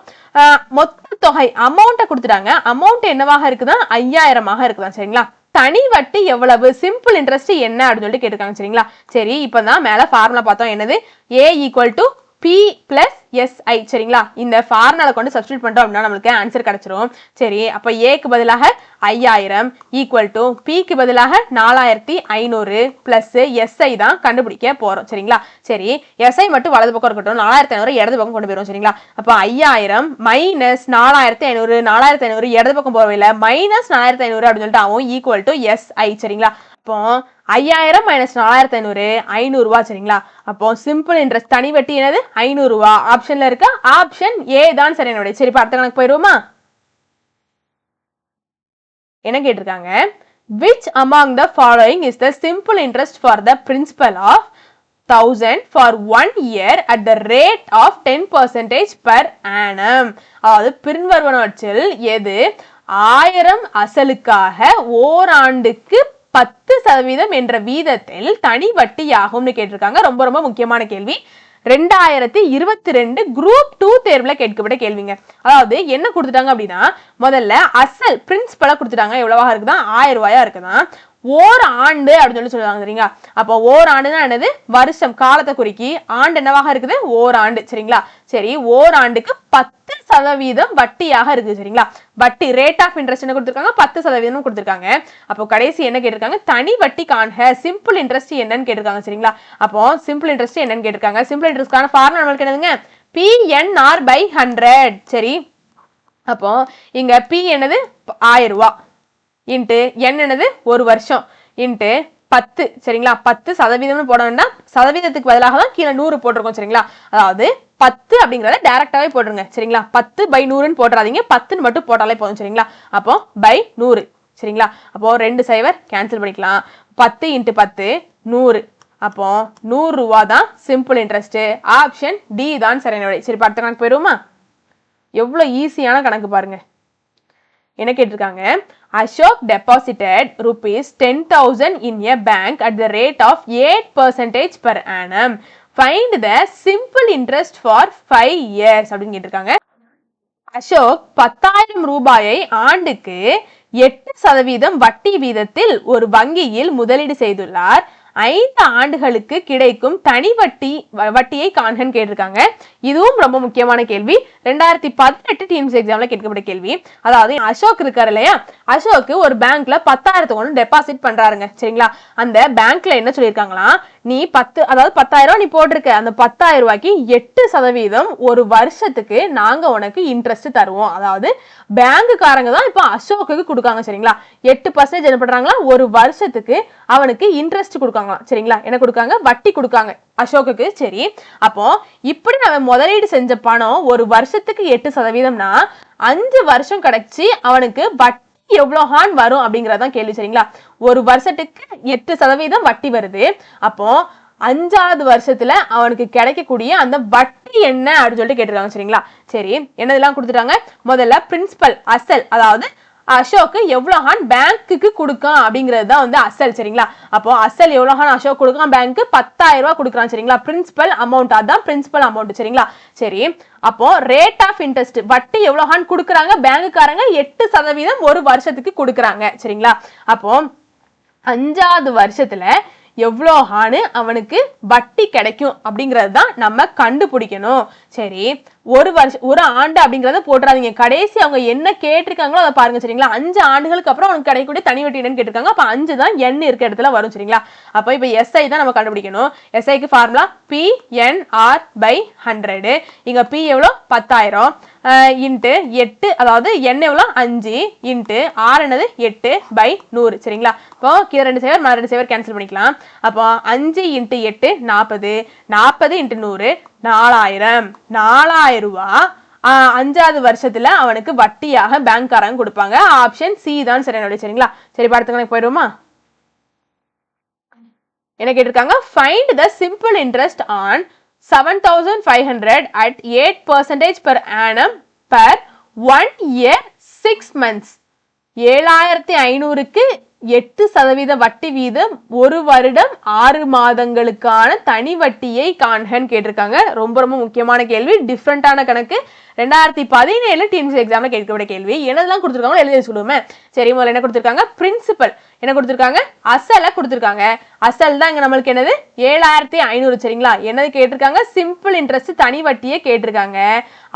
மொத்த தொகை அமௌண்ட்டை கொடுத்துட்டாங்க. அமௌண்ட் என்னவாக இருக்குதா? 5000 இருக்குதான். சரிங்களா, தனி வட்டி எவ்வளவு, சிம்பிள் இன்ட்ரெஸ்ட் என்ன அப்படின்னு சொல்லிட்டு கேட்டிருக்காங்க. சரிங்களா, சரி இப்பதான் மேல ஃபார்முலா பார்த்தோம். என்னது? A equal to P plus SI. சரிங்களா, இந்த ஃபார்முலா கொண்டு சப்ஸ்டிட்யூட் பண்ணிட்டோம் அப்படின்னா நம்மளுக்கு ஆன்சர் கிடைச்சிரும். சரி, அப்ப ஏக்கு பதிலாக 5000 ஈக்குவல் டு பிக்கு பதிலாக 4500 பிளஸ் எஸ்ஐ தான் கண்டுபிடிக்க போறோம். சரிங்களா, சரி எஸ்ஐ மட்டும் வலது பக்கம் இருக்கட்டும், 4500 இடது பக்கம் கொண்டு போயிடும். சரிங்களா, அப்ப 5000 மைனஸ் 4500, 4500 இடது பக்கம் போறவில்லை, மைனஸ் 4500 அப்படின்னு சொல்லிட்டு ஆகும் ஈக்குவல் டு எஸ்ஐ. சரிங்களா, அப்போ 5000 மைனஸ் 4500 500 ரூபாய். சரிங்களா, அப்போ சிம்பிள் இன்ட்ரெஸ்ட் தனி வட்டி என்னது? 500 ரூபாய். ஆப்ஷன்ல இருக்க ஆப்ஷன் ஏ தான் சரி. என்னுடைய சரி அடுத்த கணக்கு போயிடுவோமா? என்ன கேட்டிருக்காங்க? which among the following is the simple interest for the principal of 1000 for 1 year at the rate of 10% per annum. அதாவது பின்வருவனவற்றில் எது 1000 அசலுக்காக ஓராண்டுக்கு 10% என்ற வீதத்தில் தனி வட்டியாகும்னு கேட்டிருக்காங்க. ரொம்ப ரொம்ப முக்கியமான கேள்வி. 2022 குரூப் 2 தேர்வுல கேட்கப்பட்ட கேள்விங்க. அதாவது என்ன கொடுத்துட்டாங்க அப்படின்னா முதல்ல அசல் பிரின்சிபலா கொடுத்துட்டாங்க. எவ்வளவா இருக்குதான்? 1000 ரூபாயா இருக்குதான். ஓர் ஆண்டு அப்படின்னு சொல்லுவாங்க. சரிங்களா, அப்போ ஓர் ஆண்டுனா என்னது? வருஷம், காலத்தை குறிக்கி. ஆண்டு என்னவாக இருக்குது? ஓராண்டு. சரிங்களா, சரி ஓராண்டுக்கு 10% வட்டியாக இருக்கு. சரிங்களா, வட்டி ரேட் ஆஃப் இன்ட்ரெஸ்ட் என்ன கொடுத்திருக்காங்க? 10% கொடுத்திருக்காங்க. அப்போ கடைசி என்ன கேட்டிருக்காங்க? தனி வட்டி காண்க, சிம்பிள் இன்ட்ரெஸ்ட் என்னன்னு கேட்டிருக்காங்க. சரிங்களா, அப்போ சிம்பிள் இன்ட்ரெஸ்ட் என்னன்னு கேட்டிருக்காங்க. சிம்பிள் இன்ட்ரெஸ்ட்கான ஃபார்முலா நம்மளுக்கு என்னதுங்க? PNR by 100. சரி, அப்போ இங்க பி என்னது? 1000 ரூபாய் இன்ட்டு என் என்னது? ஒரு வருஷம் இன்ட்டு 10. சரிங்களா, 10% போட வேண்டாம், சதவீதத்துக்கு பதிலாக தான் கீழே 100 போட்டிருக்கோம். சரிங்களா, அதாவது 10 அப்படிங்கறத டைரக்டாவே போட்டுருங்க. சரிங்களா, 10/100 போட்டுறாதீங்க, 10 மட்டும் போட்டாலே போதும். சரிங்களா, அப்போ பை 100. சரிங்களா, அப்போ 2 0 கேன்சல் பண்ணிக்கலாம். 10 × 10 100. அப்போ 100 ரூபாய் தான் சிம்பிள் இன்ட்ரெஸ்ட். ஆப்ஷன் டி தான் சரியான. சரி அடுத்த கணக்கு போயிடுவோமா? எவ்வளவு ஈஸியான கணக்கு பாருங்க. என்ன கேட்டிருக்காங்க? Ashok deposited rupees 10,000 in a bank at the rate of 8% per annum. Find the simple interest for 5 years அப்படின்னு கேட்டிருக்காங்க. அசோக் 10,000 ரூபாயை ஆண்டுக்கு 8% வட்டி வீதத்தில் ஒரு வங்கியில் முதலீடு செய்துள்ளார். 5 ஆண்டுகளுக்கு கிடைக்கும் தனி வட்டியை காண்கன்னு கேட்டிருக்காங்க. இதுவும் ரொம்ப முக்கியமான கேள்வி. 2018 டிஎன்பிஎஸ்சி எக்ஸாம்ல கேட்கப்பட்ட கேள்வி. அதாவது அசோக் இருக்காரு இல்லையா, அசோக் ஒரு பேங்க்ல 10,000 கொண்டு டெபாசிட் பண்றாருங்க. சரிங்களா, அந்த பேங்க்ல என்ன சொல்லியிருக்காங்களா? நீ 10,000 ரூபாய் நீ போட்டிருக்க, அந்த 10,000 ரூபாய்க்கு 8% ஒரு வருஷத்துக்கு நாங்க உனக்கு இன்ட்ரெஸ்ட் தருவோம். அதாவது பேங்குக்காரங்க தான் இப்ப அசோக்கு கொடுக்காங்க. சரிங்களா, 8% என்ன பண்றாங்களா? ஒரு வருஷத்துக்கு அவனுக்கு இன்ட்ரெஸ்ட் கொடுக்காங்க. சரிங்களா, என்ன கொடுக்காங்க? வட்டி கொடுக்காங்க அசோக்குக்கு. சரி, அப்போ இப்படி நம்ம முதலீடு செஞ்ச பணம் ஒரு வருஷத்துக்கு 8%னா 5 வருஷம் கிடைச்சி அவனுக்கு வட்டி எவ்வளவு வரும் அப்படிங்கறதான் கேள்வி. சரிங்களா, ஒரு வருஷத்துக்கு 8% வட்டி வருது. அப்போ 5வது வருஷத்துல அவனுக்கு கிடைக்கக்கூடிய அந்த வட்டி என்ன அப்படின்னு சொல்லிட்டு கேட்டிருக்காங்க. சரிங்களா, சரி என்னதெல்லாம் கொடுத்துட்டாங்க? முதல்ல பிரின்சிபல் அசல், அதாவது அசோக் எவ்வளவு பேங்க்குக்கு கொடுக்கான் அப்படிங்கிறது தான் வந்து அசல் சரிங்களா. அப்போ அசல் எவ்வளவு அசோக் கொடுக்கான் பேங்க்கு 10,000 ரூபாய் கொடுக்குறான் சரிங்களா. பிரின்சிபல் அமௌண்ட் அதான் பிரின்சிபல் அமௌண்ட் சரிங்களா. சரி அப்போ ரேட் ஆஃப் இன்ட்ரெஸ்ட் வட்டி எவ்வளவு கொடுக்குறாங்க பேங்குக்காரங்க 8% ஒரு வருஷத்துக்கு கொடுக்குறாங்க சரிங்களா. அப்போ 5வது வருஷத்துல எவ்வளோஹான்னு அவனுக்கு வட்டி கிடைக்கும் அப்படிங்கிறது தான் நம்ம கண்டுபிடிக்கணும். சரி ஒரு ஆண்டு அப்படிங்கறத போட்டுறாதீங்க, கடைசி அவங்க என்ன கேட்டிருக்காங்களோ அதை பாருங்க சரிங்களா. 5 ஆண்டுகளுக்கு அப்புறம் அவனுக்கு கிடைக்கக்கூடிய தனி வட்டி என்னன்னு கேட்டிருக்காங்க. அப்ப 5 தான் எண் இருக்க இடத்துல வரும் சரிங்களா. அப்ப இப்ப எஸ்ஐ தான் நம்ம கண்டுபிடிக்கணும். எஸ்ஐக்கு ஃபார்முலா PNR/100. இங்க P எவ்வளோ 10,000 இன்ட்டு 8, அதாவது எண் எவ்வளோ 5 இன்ட்டு R என்னது 8/100 சரிங்களா. இப்போ கீழே 2 சேவர் மேல 2 சேவர் கேன்சல் பண்ணிக்கலாம். அப்போ 5 இன்ட்டு 8 40, 40 இன்ட்டு 100 4,000 ரூபாய் 5வது வருஷத்துல அவனுக்கு வட்டியாக பேங்க்காரங்க கொடுப்பாங்க. ஆப்ஷன் சி தான் சரியான சரிங்களா. சரி பார்த்துக்க போயிடுவோமா. என்ன கேட்டிருக்காங்க, find the simple interest on 7,500 at 8% per annum per 1 year 6 months. 7,500க்கு 8% வட்டி வீதம் ஒரு வருடம் 6 மாதங்களுக்கான தனி வட்டியை காண்கன்னு கேட்டிருக்காங்க. ரொம்ப ரொம்ப முக்கியமான கேள்வி, டிஃப்ரெண்டான கணக்கு. 2017 டிஎன்பிஎஸ்சி எக்ஸாம்ல கேட்கக்கூடிய கேள்வி. என்னதெல்லாம் கொடுத்துருக்காங்க எழுதி சொல்லுவோமே. சரி முதல்ல என்ன கொடுத்துருக்காங்க, பிரின்சிபல் என்ன கொடுத்துருக்காங்க, அசலை கொடுத்துருக்காங்க. அசல் தான் இங்க நம்மளுக்கு என்னது 7,500 சரிங்களா. என்னது கேட்டிருக்காங்க, சிம்பிள் இன்ட்ரெஸ்ட் தனி வட்டியே கேட்டிருக்காங்க.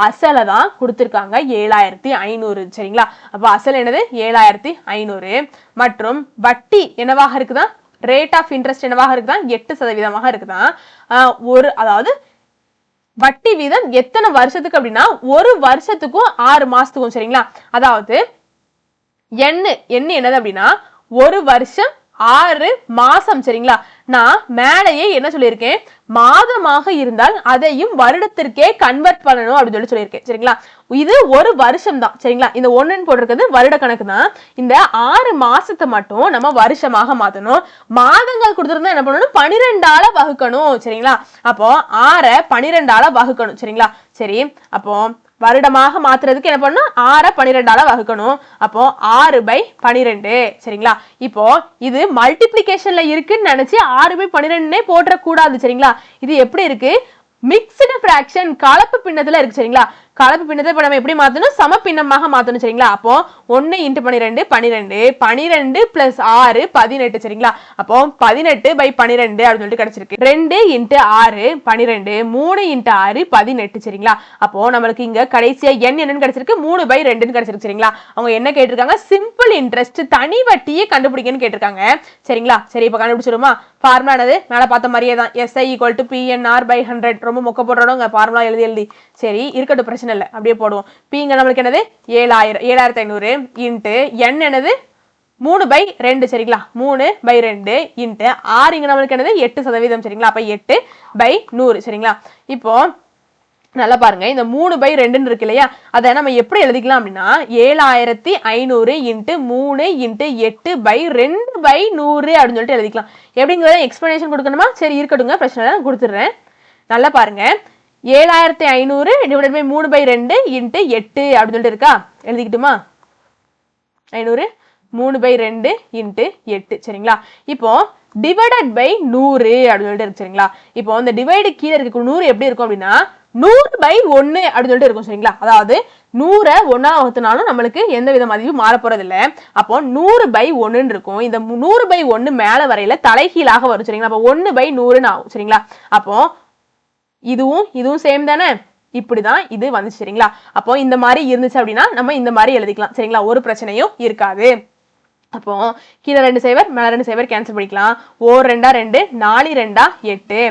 அசலை தான் கொடுத்துருக்காங்க 7,500 சரிங்களா. அப்ப அசல் என்னது 7,500 மற்றும் வட்டி என்னவாக இருக்குதான், ரேட் ஆஃப் இன்ட்ரெஸ்ட் என்னவாக இருக்குதான் 8% இருக்குதான். அதாவது வட்டி வீதம் எத்தனை வருஷத்துக்கு அப்படின்னா ஒரு வருஷத்துக்கும் 6 மாசத்துக்கும் சரிங்களா. அதாவது என்ன என்னது அப்படின்னா ஒரு வருஷம் 6 மாசம் சரிங்களா. நான் மேலேயே என்ன சொல்லியிருக்கேன், மாதமாக இருந்தால் அதையும் வருடத்திற்கே கன்வெர்ட் பண்ணணும் அப்படின்னு சொல்லியிருக்கேன் சரிங்களா. இது ஒரு வருஷம் தான் சரிங்களா. இந்த 1 போட்டிருக்கிறது வருட கணக்கு தான். இந்த 6 மாசத்தை மட்டும் நம்ம வருஷமாக மாத்தணும். மாதங்கள் கொடுத்துருந்தா என்ன பண்ணணும், 12ஆல வகுக்கணும் சரிங்களா. அப்போ 6 12ஆல வகுக்கணும் சரிங்களா. சரி அப்போ வருடமாக மாத்துறதுக்கு என்ன பண்ணணும், 6 12ஆல வகுக்கணும். அப்போ 6/12 சரிங்களா. இப்போ இது மல்டிப்ளிகேஷன்ல இருக்குன்னு நினைச்சு 6/12 போட்டுற கூடாது சரிங்களா. இது எப்படி இருக்கு, மிக்ஸ்டு ஃபிராக்ஷன் கலப்பு பின்னத்துல இருக்கு சரிங்களா. கலப்பு பின்னத்தை இப்ப நம்ம எப்படி மாத்தணும், சம பின்னமாக மாத்தணும் சரிங்களா. அப்போ 1 × 12 12 12 + 6 18 சரிங்களா. அப்போ 18/12 அப்படின்னு கிடைச்சிருக்கு. 2 × 6 12, 3 × 6 18 சரிங்களா. அப்போ நம்மளுக்கு இங்க கடைசியா எண் என்னன்னு கிடைச்சிருக்கு, 3/2 கிடைச்சிருக்கு சரிங்களா. அவங்க என்ன கேட்டிருக்காங்க, சிம்பிள் இன்ட்ரெஸ்ட் தனி வட்டியை கண்டுபிடிக்கன்னு கேட்டிருக்காங்க சரிங்களா. சரி இப்ப கண்டுபிடிச்சிருமா. ஃபார்முலா என்னது மேல பார்த்த மாதிரியே தான், SI = PNR/100. ரொம்ப மொக்க போடுறோம் ஃபார்முலா எழுதி சரி இருக்கட்டும் பிரச்சனை இல்லை, அப்படியே போடுவோம். பிங்க நம்மளுக்கு என்னது 7,500 இன்ட்டு என் என்னது 3/2 சரிங்களா. 3/2 இன்ட்டு ஆர் இங்க நம்மளுக்கு என்னது 8% சரிங்களா. அப்ப 8/100 சரிங்களா. இப்போ நல்லா பாருங்க, இந்த 3/2 இருக்கு இல்லையா, அதை நம்ம எப்படி எழுதிக்கலாம் அப்படின்னா 7,500 இன்ட்டு 3 இன்ட்டு 8/2/100 அப்படின்னு சொல்லிட்டு எழுதிக்கலாம். எப்படிங்கிறத எக்ஸ்பிளனேஷன் கொடுக்கணுமா, சரி இருக்கட்டுங்க பிரச்சனை இல்லை கொடுத்துடுறேன். நல்லா பாருங்க, 7,500 / 3/2 இன்ட்டு 8 அப்படின்னு சொல்லிட்டு இருக்கா, எழுதிக்கிட்டுமா 500 3/2 இன்ட்டு 8 சரிங்களா. இப்போ டிவைடட் பை 100 அப்படின்னு சொல்லிட்டு இருக்கு சரிங்களா. இப்போ இந்த டிவைடு கீழே இருக்க 100 எப்படி இருக்கும் அப்படின்னா 100/1 அப்படின்னு சொல்லிட்டு இருக்கும் சரிங்களா. அதாவது 100 1ஆ வகுத்தினாலும் நம்மளுக்கு எந்த வித மதிப்பும் மாற போறது இல்லை. அப்போ 100/1 இருக்கும். இந்த 100/1 மேல வரையில தலைகீழாக வரும் சரிங்களா. அப்போ 1/100 ஆகும் சரிங்களா. அப்போ இதுவும் சேம் தானே, இப்படிதான் இது வந்துச்சு சரிங்களா. அப்போ இந்த மாதிரி இருந்துச்சு அப்படின்னா நம்ம இந்த மாதிரி எழுதிக்கலாம் சரிங்களா, ஒரு பிரச்சனையும் இருக்காது. அப்போ கீழே 2 சேவர் மேல 2 சேவர் கேன்சல் பண்ணிக்கலாம். 1 2 2 4 2 8.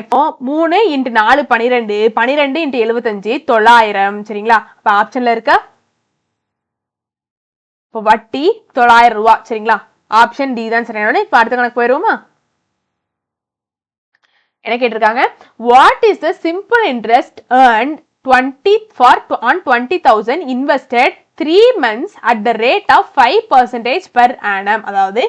3 × 4 12 12 × 75 900 சரிங்களா. அப்ப ஆப்ஷன்ல இருக்கா, இப்போ வட்டி 900 ரூபாய் சரிங்களா. ஆப்ஷன் டி தான் சரியான. இப்ப அடுத்த கணக்கு போயிருவோமா. என்ன கேட்டிருக்காங்க, what is the simple interest earned on 20,000 invested 3 months at the rate of 5% per annum. அதாவது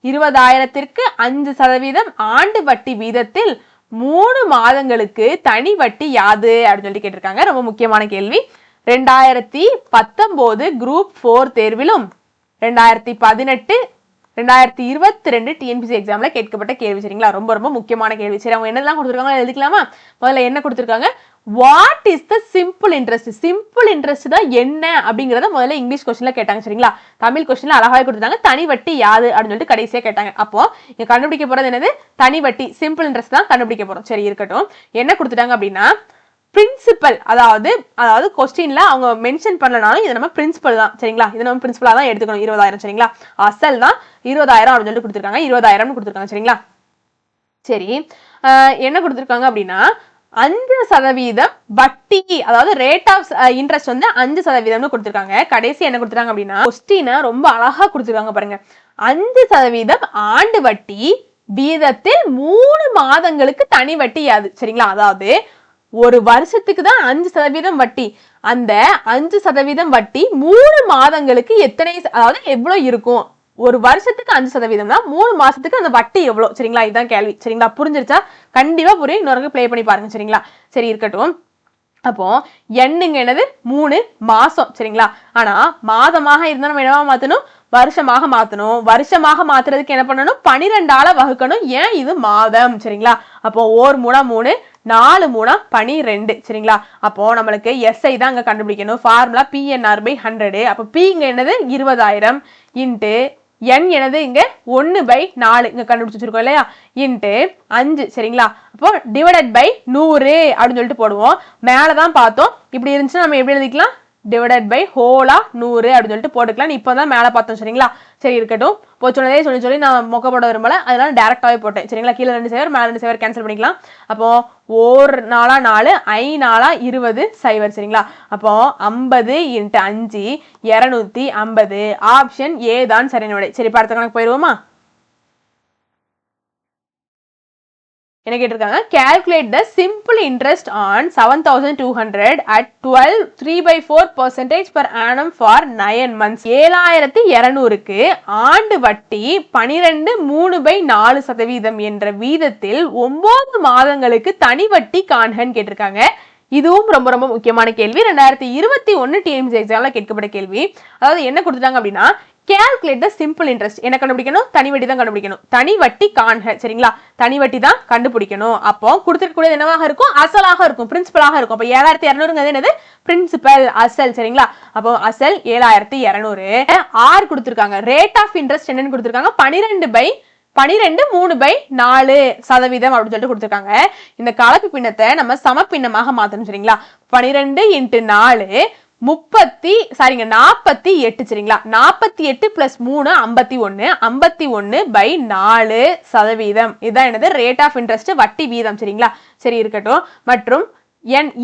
20,000ற்கு 5% ஆண்டு வட்டி வீதத்தில் 3 மாதங்களுக்கு தனி வட்டி யாது அப்படின்னு சொல்லி கேட்டிருக்காங்க. ரொம்ப முக்கியமான கேள்வி. 2019 குரூப் 4 தேர்விலும் 2018 2022 டிஎன்பிசி எக்ஸாம்ல கேட்கப்பட்ட கேள்வி. சரிங்களா, ரொம்ப ரொம்ப முக்கியமான கேள்வி. சரி, அவங்க என்னெல்லாம் கொடுத்துருக்காங்க எழுதிக்கலாமா? முதல்ல என்ன கொடுத்துருக்காங்க, what is the simple interest. Simple interest தான் என்ன அப்படிங்கறத முதல்ல இங்கிலீஷ் கொஸ்டின்ல கேட்டாங்க. சரிங்களா, தமிழ் கொஸ்டின்ல அழகாவே கொடுத்தாங்க, தனி வட்டி யாது அப்படின்னு சொல்லிட்டு கடைசியா கேட்டாங்க. அப்போ இங்க கண்டுபிடிக்க போறது என்னது, தனி வட்டி, சிம்பிள் இன்ட்ரெஸ்ட் தான் கண்டுபிடிக்க போறோம். சரி இருக்கட்டும், என்ன கொடுத்துட்டாங்க அப்படின்னா பிரின்சிபல், அதாவது கொஸ்டின்ல அவங்க மென்ஷன் பண்ணலனாலும் இது நம்ம பிரின்சிபல் தான். சரிங்களா, இது நம்ம பிரின்சிபலா தான் எடுத்துக்கணும். 20,000. சரிங்களா, அசல் தான் 20,000 அப்படின்னு சொல்லிட்டு கொடுத்துருக்காங்க. 20,000 கொடுத்துருக்காங்க. சரிங்களா, சரி என்ன கொடுத்துருக்காங்க அப்படின்னா 5% வட்டி, அதாவது ரேட் ஆஃப் இன்ட்ரெஸ்ட் வந்து 5% கொடுத்துருக்காங்க. கடைசி என்ன கொடுத்துருக்காங்க அப்படின்னா கொஸ்டினை ரொம்ப அழகா கொடுத்துருக்காங்க பாருங்க. 5% ஆண்டு வட்டி வீதத்தில் 3 மாதங்களுக்கு தனி வட்டி யாது. சரிங்களா, அதாவது ஒரு வருஷத்துக்கு தான் 5% வட்டி. அந்த 5% வட்டி 3 மாதங்களுக்கு எத்தனை, அதாவது எவ்வளவு இருக்கும்? ஒரு வருஷத்துக்கு 5% தான், 3 மாசத்துக்கு அந்த வட்டி எவ்வளவு? சரிங்களா, இதுதான் கேள்வி. சரிங்களா, புரிஞ்சிருச்சா? கண்டிப்பா புரியும். இன்னொரு பிளே பண்ணி பாருங்க. சரிங்களா, சரி இருக்கட்டும். அப்போ எண்ணுங்க என்னது, 3 மாசம். சரிங்களா, ஆனா மாதமாக இருந்தா நம்ம என்னவா மாத்தணும், வருஷமாக மாத்தணும். வருஷமாக மாத்துறதுக்கு என்ன பண்ணணும், 12ஆல வகுக்கணும். ஏன் இது மாதம். சரிங்களா, அப்போ 1 3 3, 4 3 12. சரிங்களா, அப்போ நம்மளுக்கு எஸ்ஐ தான் அங்க கண்டுபிடிக்கணும். Formula PNR/100. அப்போ P இங்க என்னது 20,000 இன்ட்டு n என்னது இங்க 1/4 இங்க கண்டுபிடிச்சு வச்சிருக்கோம் இல்லையா, இன்ட்டு 5. சரிங்களா, அப்போ டிவைடட் பை 100 அப்படின்னு சொல்லிட்டு போடுவோம். மேலதான் பார்த்தோம், இப்படி இருந்துச்சுன்னா நம்ம எப்படி எழுதிக்கலாம், டிவைடட் பை ஹோலா 100 அப்படின்னு சொல்லிட்டு போட்டுக்கலாம். இப்பதான் மேல பார்த்தோம். சரிங்களா, சரி இருக்கட்டும். போச்சோனதே சொல்லி நான் மொக்க போட விரும்பல, அதனால டேரக்டாவே போட்டேன். சரிங்களா, கீழே 2 சேவர் மேல 2 சேவர் கேன்சல் பண்ணிக்கலாம். அப்போ 1 4 4, 5 4 20 0. சரிங்களா, அப்போ 50 × 5 250. ஆப்ஷன் ஏ தான் சரியான விடை. சரி, அடுத்த கணக்கு போயிருவோமா? என்ன கேட்டிருக்காங்க, calculate the simple interest on 7,200 at 12 3/4% per annum for 9 months. 7,200க்கு ஆண்டு வட்டி 12 3/4% என்ற வீதத்தில் 9 மாதங்களுக்கு தனி வட்டி காண்கன்னு கேட்டிருக்காங்க. இதுவும் ரொம்ப ரொம்ப முக்கியமான கேள்வி. 2021 டிஎன்பிசி எக்ஸாம்ல கேட்கப்பட்ட கேள்வி. அதாவது என்ன கொடுத்துட்டாங்க அப்படின்னா calculate the simple interest. என்ன கண்டுபிடிக்கணும், தனி வட்டி தான் கண்டுபிடிக்கணும். தனி வட்டி காண்க. சரிங்களா, தனி வட்டி தான் கண்டுபிடிக்கணும். அப்போ கொடுத்துருக்கக்கூடியது என்னவாக இருக்கும், அசலாக இருக்கும், பிரின்சிபலாக இருக்கும். அப்போ 7,200 என்னது, பிரின்சிபல், அசல். சரிங்களா, அப்போ அசல் 7,200. ஆர் கொடுத்துருக்காங்க. ரேட் ஆஃப் இன்ட்ரெஸ்ட் என்னன்னு கொடுத்துருக்காங்க, 12 3/4% அப்படின்னு சொல்லிட்டு கொடுத்துருக்காங்க. இந்த கலப்பு பின்னத்தை நம்ம சமப்பின்னமாக மாத்தணும். சரிங்களா, 12 × 4 48. சரிங்களா, 48 + 3 51. 51/4%. இதுதான் என்னது, ரேட் ஆஃப் இன்ட்ரெஸ்ட், வட்டி வீதம். சரிங்களா, சரி இருக்கட்டும். மற்றும்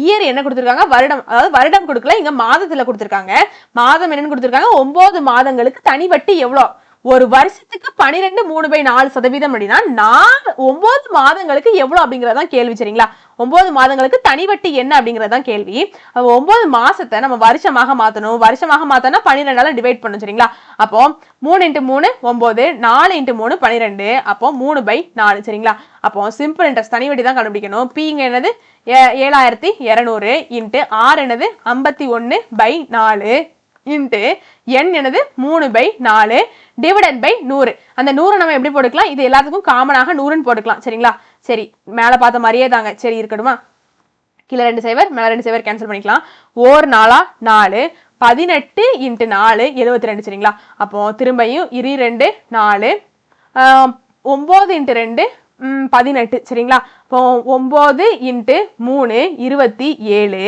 இயர் என்ன கொடுத்திருக்காங்க, வருடம். அதாவது வருடம் கொடுக்கல, இங்க மாதத்துல கொடுத்திருக்காங்க. மாதம் என்னன்னு கொடுத்திருக்காங்க, 9 மாதங்களுக்கு தனி வட்டி எவ்வளவு, ஒரு வருஷத்துக்கு 12 3/4% அப்படின்னா 9 மாதங்களுக்கு எவ்வளவு அப்படிங்கறதான் கேள்வி. சரிங்களா, 9 மாதங்களுக்கு தனி வட்டி என்ன அப்படிங்கறதான் கேள்வி. 9 மாசத்தை நம்ம வருஷமாக மாத்தணும். வருஷமாக மாத்தனா 12ஆல டிவைட் பண்ணணும். சரிங்களா, அப்போ 3 × 3 9, 4 × 3 12. அப்போ 3/4. சரிங்களா, அப்போ சிம்பிள் இன்ட்ரெஸ்ட் தனி வட்டி தான் கண்டுபிடிக்கணும். பி இங்க என்னது 7,200 இன்ட்டு ஆர் என்னது 51/4 இன்ட்டு n என்னது 3/4 டிவைடட் பை 100. அந்த 100 நம்ம எப்படி போட்டுக்கலாம், இது எல்லாத்துக்கும் காமனாக 100ன்னு போட்டுக்கலாம். சரிங்களா, சரி மேல பார்த்த மாதிரியே தாங்க. சரி இருக்கட்டுமா, கீழே 2 சேவர் மேல 2 சேவர் கேன்சல் பண்ணிக்கலாம். 1 4 4, 18 × 4 72. சரிங்களா, அப்போ திரும்பியும் 2 4, 9 × 2 18. சரிங்களா, இப்போ 9 × 3 27.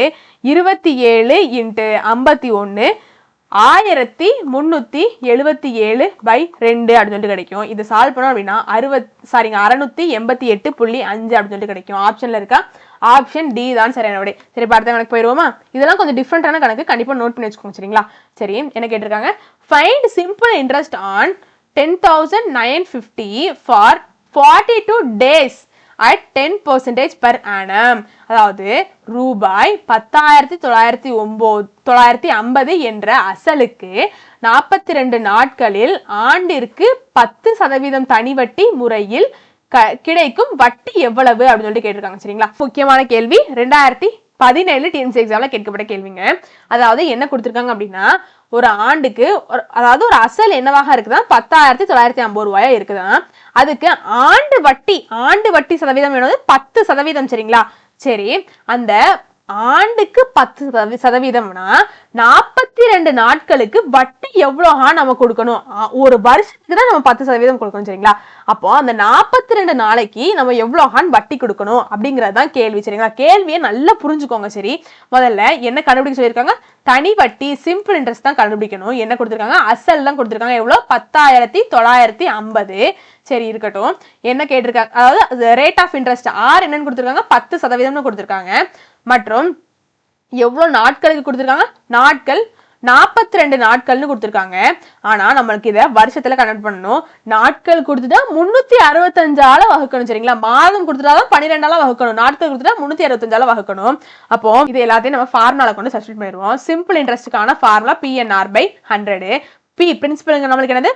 27 × 51 1377/2 அப்படின்னு சொல்லிட்டு கிடைக்கும். இது சால்வ் பண்ணோம் அப்படின்னா 688.5 அப்படின்னு சொல்லிட்டு கிடைக்கும். ஆப்ஷன்ல இருக்கா, ஆப்ஷன் டி தான் சரியான விடை. சரி, அடுத்த கணக்கு போயிருவோமா? இதெல்லாம் கொஞ்சம் டிஃப்ரெண்டான கணக்கு, கண்டிப்பா நோட் பண்ணி வச்சுக்கோங்க. சரிங்களா, சரி என்ன கேட்டிருக்காங்க, find simple interest on 10,950 for 42 days at 10% per annum. அதாவது ரூபாய் 10,950 என்ற அசலுக்கு 42 நாட்களில் ஆண்டிற்கு 10% தனி வட்டி முறையில் கிடைக்கும் வட்டி எவ்வளவு அப்படின்னு சொல்லிட்டு கேட்டிருக்காங்க. சரிங்களா, முக்கியமான கேள்வி. 2017 டிஎன்சி எக்ஸாம்ல கேட்கப்பட்ட கேள்விங்க. அதாவது என்ன கொடுத்திருக்காங்க அப்படின்னா, ஒரு ஆண்டுக்கு அதாவது ஒரு அசல் என்னவாக இருக்குதான் 10,950 ரூபாயா இருக்குதான். அதுக்கு ஆண்டு வட்டி சதவீதம் என்னது 10%. சரிங்களா? சரி, அந்த ஆண்டுக்கு 10%னா 42 நாட்களுக்கு வட்டி எவ்வளோஹா நம்ம கொடுக்கணும்? ஒரு வருஷத்துக்கு தான் நம்ம 10% கொடுக்கணும். சரிங்களா? அப்போ அந்த 42 நாளைக்கு நம்ம எவ்வளோஹான் வட்டி கொடுக்கணும் அப்படிங்கறதுதான் கேள்வி. சரிங்களா? கேள்வியை நல்லா புரிஞ்சுக்கோங்க. சரி, முதல்ல என்ன கண்டுபிடிக்க சொல்லியிருக்காங்க? தனி வட்டி சிம்பிள் இன்ட்ரெஸ்ட் தான் கண்டுபிடிக்கணும். என்ன கொடுத்திருக்காங்க? அசல் தான் கொடுத்திருக்காங்க. எவ்வளவு? 10,950. சரி, இருக்கட்டும். என்ன கேட்டிருக்காங்க? அதாவது ரேட் ஆஃப் இன்ட்ரெஸ்ட் ஆர் என்னன்னு கொடுத்திருக்காங்க? 10% கொடுத்திருக்காங்க. மற்றும் எவ்வளவு நாட்களுக்கு கொடுத்திருக்காங்க? நாட்கள் 42 நாட்கள்னு கொடுத்திருக்காங்க. ஆனா நம்மளுக்கு இதை வருஷத்துல கன்வெர்ட் பண்ணணும். நாட்கள் கொடுத்துட்டா 365 வகுக்கணும். சரிங்களா? மாதம் கொடுத்துட்டாதான் 12 வகுக்கணும். நாட்கள் கொடுத்துட்டா 365 வகுக்கணும். அப்போ இது எல்லாத்தையும் நம்ம ஃபார்முலா கொண்டு சப்ஸ்டிட்யூட் பண்ணிடுவோம். சிம்பிள் இன்ட்ரெஸ்டுக்கான ஃபார்முலா PNR/100. பி பிரின்சிபல் நம்மளுக்கு என்னது?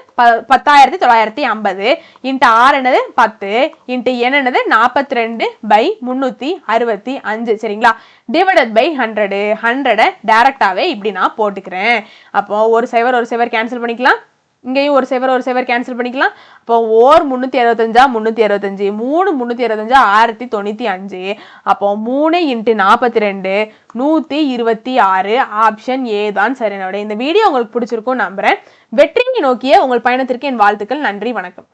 10,950 இன்ட்டு ஆர் என்னது? 10 இன்ட்டு என் என்னது? 42/365. சரிங்களா? Divided by 100. 100 டைரக்டாவே இப்படி நான் போட்டுக்கிறேன். அப்போ ஒரு சைவர் கேன்சல் பண்ணிக்கலாம். இங்கேயும் ஒரு சைவர் கேன்சல் பண்ணிக்கலாம். அப்போ 365 365 3 365 அப்போ 3 இன்ட்டு 42 126. ஆப்ஷன் ஏ தான் சரியான விடை. இந்த வீடியோ உங்களுக்கு பிடிச்சிருக்கும் நம்புறேன். வெற்றியை நோக்கிய உங்கள் பயணத்திற்கு என் வாழ்த்துக்கள். நன்றி, வணக்கம்.